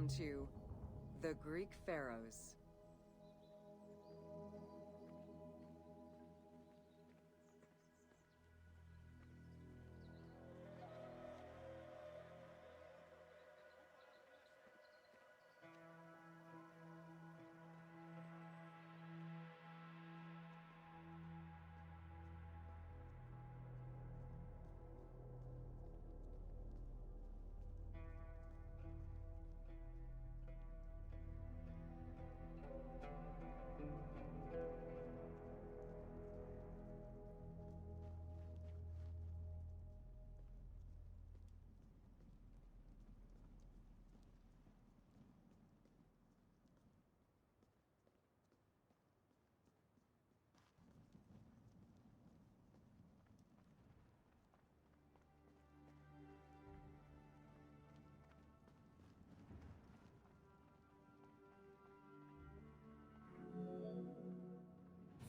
Welcome to the Greek Pharaohs.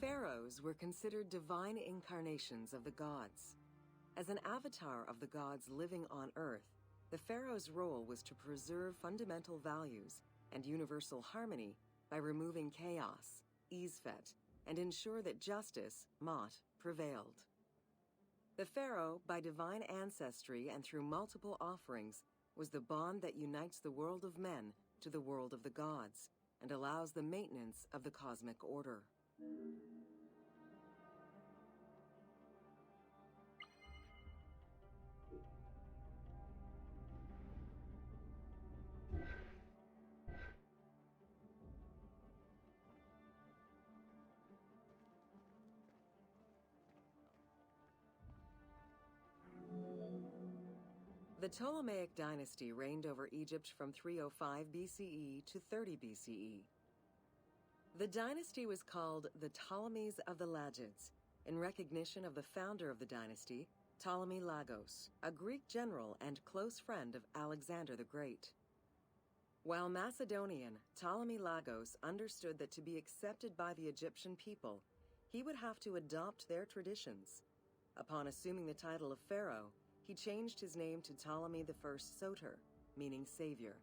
Pharaohs were considered divine incarnations of the gods. As an avatar of the gods living on Earth, the pharaoh's role was to preserve fundamental values and universal harmony by removing chaos, Isfet, and ensure that justice, Mot, prevailed. The pharaoh, by divine ancestry and through multiple offerings, was the bond that unites the world of men to the world of the gods and allows the maintenance of the cosmic order. The Ptolemaic Dynasty reigned over Egypt from 305 BCE to 30 BCE. The dynasty was called the Ptolemies of the Lagids, in recognition of the founder of the dynasty, Ptolemy Lagos, a Greek general and close friend of Alexander the Great. While Macedonian, Ptolemy Lagos understood that to be accepted by the Egyptian people, he would have to adopt their traditions. Upon assuming the title of pharaoh, he changed his name to Ptolemy I Soter, meaning savior.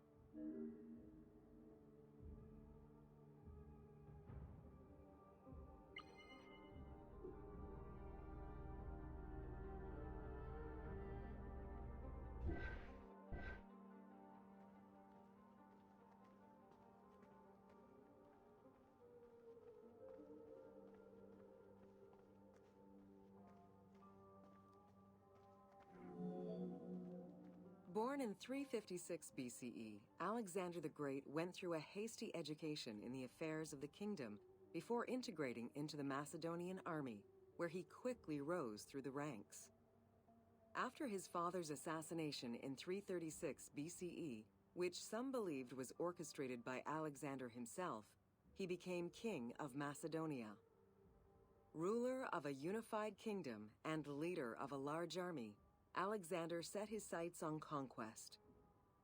Born in 356 BCE, Alexander the Great went through a hasty education in the affairs of the kingdom before integrating into the Macedonian army, where he quickly rose through the ranks. After his father's assassination in 336 BCE, which some believed was orchestrated by Alexander himself, he became king of Macedonia. Ruler of a unified kingdom and leader of a large army, Alexander set his sights on conquest.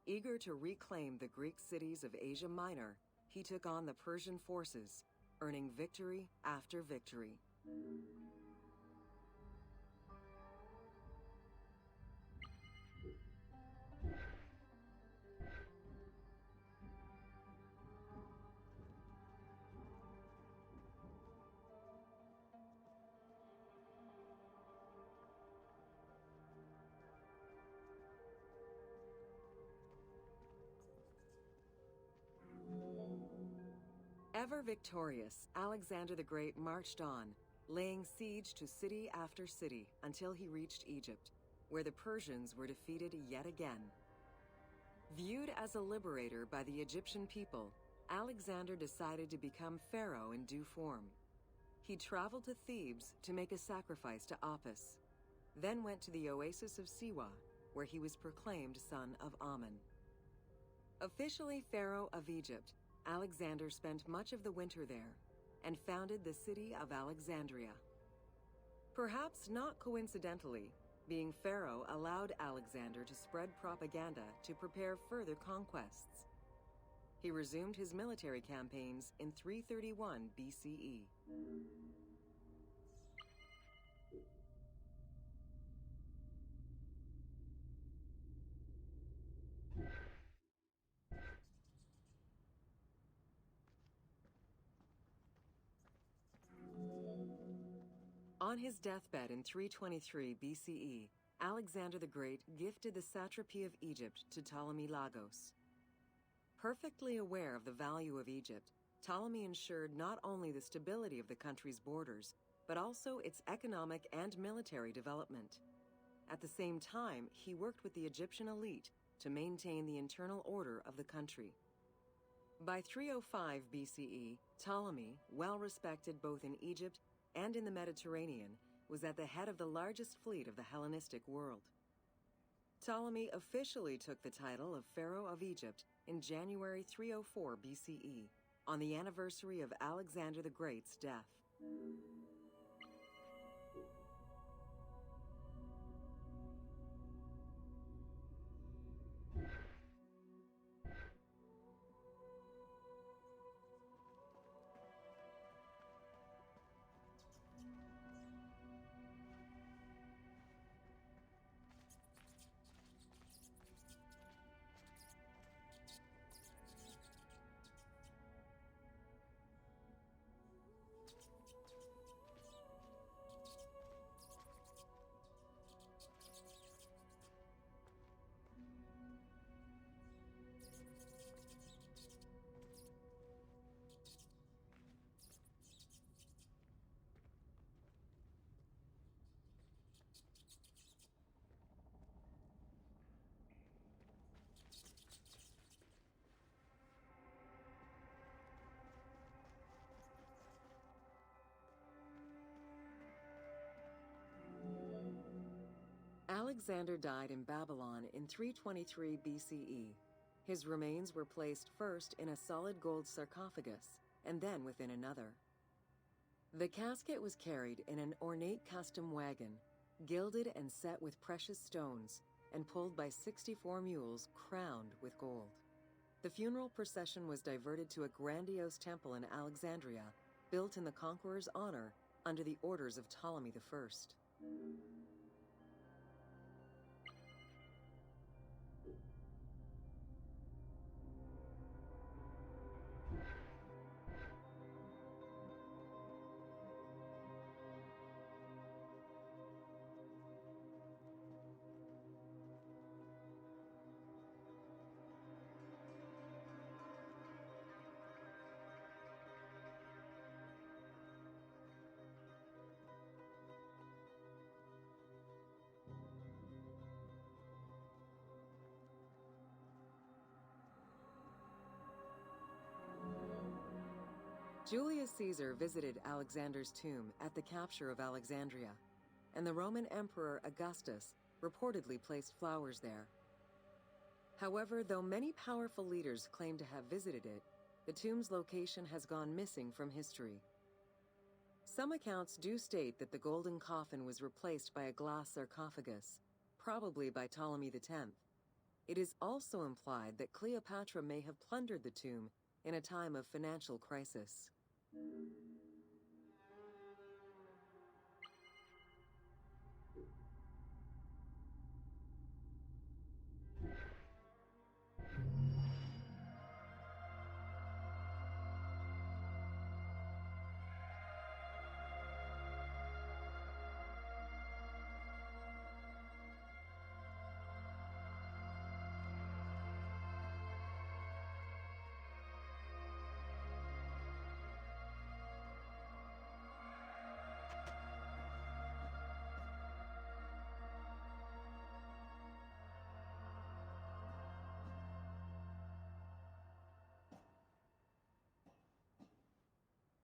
Eager to reclaim the Greek cities of Asia Minor, he took on the Persian forces, earning victory after victory. Ever victorious, Alexander the Great marched on, laying siege to city after city until he reached Egypt, where the Persians were defeated yet again. Viewed as a liberator by the Egyptian people, Alexander decided to become pharaoh in due form. He traveled to Thebes to make a sacrifice to Apis, then went to the oasis of Siwa, where he was proclaimed son of Ammon. Officially pharaoh of Egypt, Alexander spent much of the winter there and founded the city of Alexandria. Perhaps not coincidentally, being pharaoh allowed Alexander to spread propaganda to prepare further conquests. He resumed his military campaigns in 331 BCE. On his deathbed in 323 BCE, Alexander the Great gifted the satrapy of Egypt to Ptolemy Lagos. Perfectly aware of the value of Egypt, Ptolemy ensured not only the stability of the country's borders, but also its economic and military development. At the same time, he worked with the Egyptian elite to maintain the internal order of the country. By 305 BCE, Ptolemy, well respected both in Egypt and in the Mediterranean, was at the head of the largest fleet of the Hellenistic world. Ptolemy officially took the title of Pharaoh of Egypt in January 304 BCE, on the anniversary of Alexander the Great's death. Alexander died in Babylon in 323 BCE. His remains were placed first in a solid gold sarcophagus, and then within another. The casket was carried in an ornate custom wagon, gilded and set with precious stones, and pulled by 64 mules crowned with gold. The funeral procession was diverted to a grandiose temple in Alexandria, built in the conqueror's honor under the orders of Ptolemy I. Julius Caesar visited Alexander's tomb at the capture of Alexandria, and the Roman Emperor Augustus reportedly placed flowers there. However, though many powerful leaders claim to have visited it, the tomb's location has gone missing from history. Some accounts do state that the golden coffin was replaced by a glass sarcophagus, probably by Ptolemy X. It is also implied that Cleopatra may have plundered the tomb in a time of financial crisis.